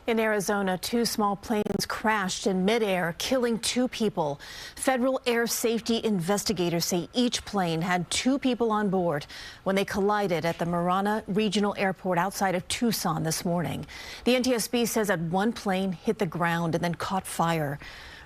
In Arizona, two small planes crashed in midair, killing two people. Federal air safety investigators say each plane had two people on board when they collided at the Marana Regional Airport outside of Tucson this morning. The NTSB says that one plane hit the ground and then caught fire.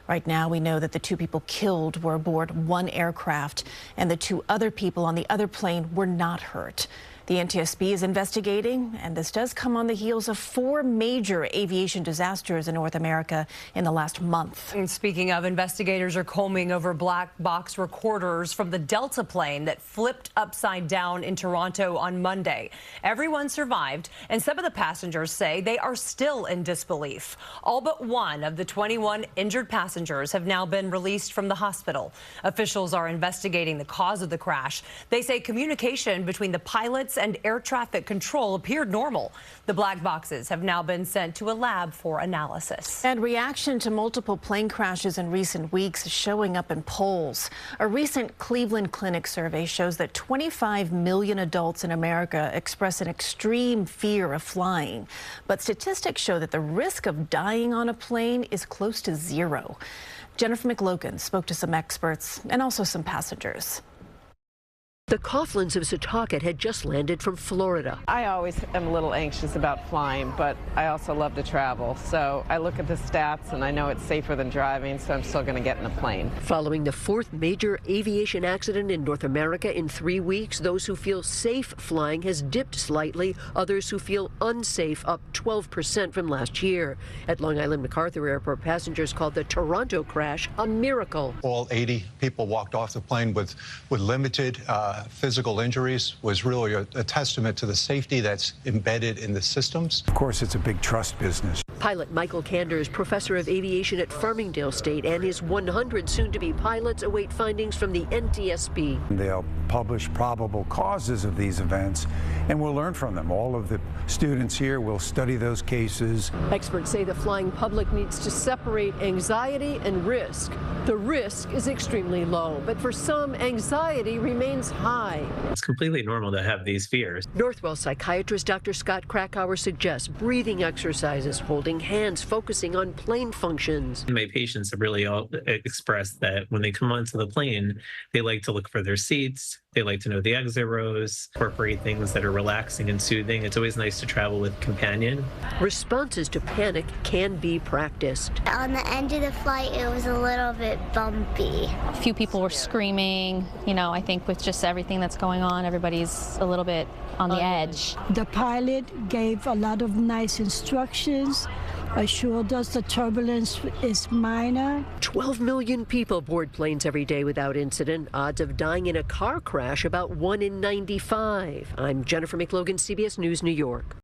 Right now, we know that the two people killed were aboard one aircraft, and the two other people on the other plane were not hurt. The NTSB is investigating, and this does come on the heels of four major aviation disasters in North America in the last month. And speaking of, investigators are combing over black box recorders from the Delta plane that flipped upside down in Toronto on Monday. Everyone survived, and some of the passengers say they are still in disbelief. All but one of the 21 injured passengers have now been released from the hospital. Officials are investigating the cause of the crash. They say communication between the pilots and air traffic control appeared normal. The black boxes have now been sent to a lab for analysis. And reaction to multiple plane crashes in recent weeks is showing up in polls. A recent Cleveland Clinic survey shows that 25 million adults in America express an extreme fear of flying. But statistics show that the risk of dying on a plane is close to zero. Jennifer McLogan spoke to some experts and also some passengers. The Coughlins of Setauket had just landed from Florida. I always am a little anxious about flying, but I also love to travel. So I look at the stats and I know it's safer than driving, so I'm still going to get in a plane. Following the fourth major aviation accident in North America in 3 weeks, those who feel safe flying has dipped slightly. Others who feel unsafe up 12% from last year. At Long Island MacArthur Airport, passengers called the Toronto crash a miracle. All 80 people walked off the plane with limited physical injuries. Was really a testament to the safety that's embedded in the systems. Of course, it's a big trust business. Pilot Michael Kander is professor of aviation at Farmingdale State, and his 100 soon-to-be pilots await findings from the NTSB. They'll publish probable causes of these events, and we'll learn from them. All of the students here will study those cases. Experts say the flying public needs to separate anxiety and risk. The risk is extremely low, but for some, anxiety remains high. It's completely normal to have these fears. Northwell psychiatrist Dr. Scott Krakauer suggests breathing exercises, holding hands, focusing on plane functions. My patients have really all expressed that when they come onto the plane, they like to look for their seats. They like to know the exit rows, incorporate things that are relaxing and soothing. It's always nice to travel with a companion. Responses to panic can be practiced. On the end of the flight, it was a little bit bumpy. A few people were screaming. You know, I think with just everything that's going on, everybody's a little bit on the edge. The pilot gave a lot of nice instructions, assured us the turbulence is minor. 12 million people board planes every day without incident. Odds of dying in a car crash about 1 in 95. I'm Jennifer McLogan, CBS News, New York.